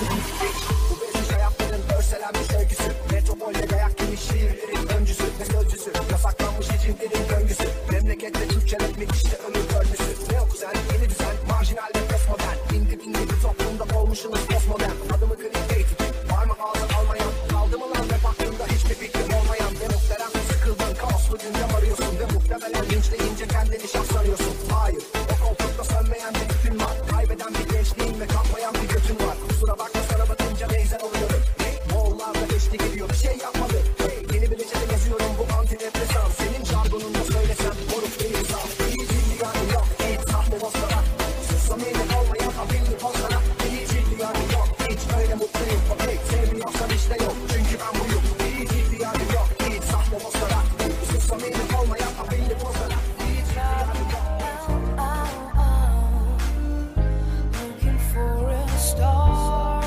Bu bezmiş hayatların örselenmiş öyküsü. Metropolde dayak yemiş şiirlerin öncüsü ve sözcüsü. Yasaklanmış içimlerin döngüsü. Memlekette Türkçe etmek işte ömür döngüsü. Ne o güzel yeni düzen, marjinal ve postmodern. İndi bindi bir toplumda olmuşsunuz postmodern. Adımı clickbait, var mı ağzı almayan? Kaldı mı lan rap hakkında hiçbir fikrim olmayan? Ve muhterem sıkıldın, kaoslu gündem arıyorsun. Ve muhtemelen linçleyince kendini şans sanıyorsun. Hayır, o koltukta sönmeyen bir bütün var. Kaybeden bir gençliğin ve kalkmayan bir götün var. Kusura bakma sana bakınca benzer oluyorum. Yollarda eşlik ediyor, bir şey yapmadı. Yeni bir reçete yazıyorum, bu antidepresan. Senin jargonunda söylesem moruk değil saf. İyi cilliyanı yok, hiç sahne bozlara. Samimi olmayan haberli pozlara. İyi cilliyanı yok, hiç öyle mutluyum. Okey, sevmiyorsan işte yok, çünkü ben buyum. İyi cilliyanı yok, hiç sahne bozlara. Samimi olmayan haberli pozlara. İyi cilliyanı yok. Looking for a star.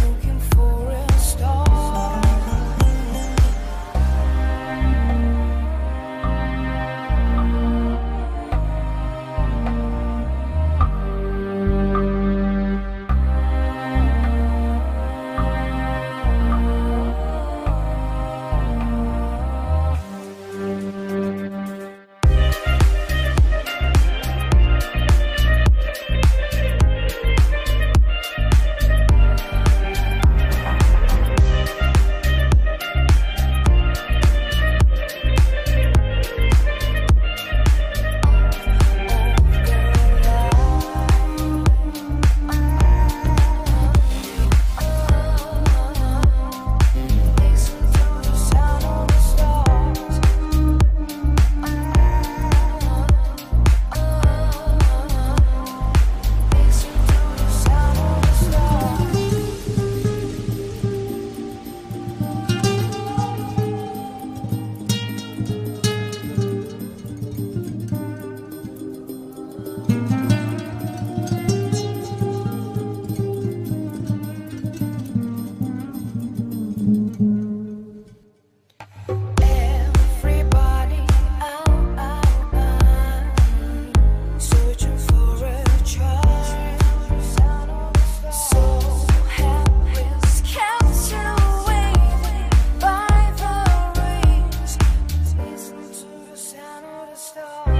Looking for a star. Everybody searching for a child. So helpless, captivated by the rays. Listen to the sound of the stars.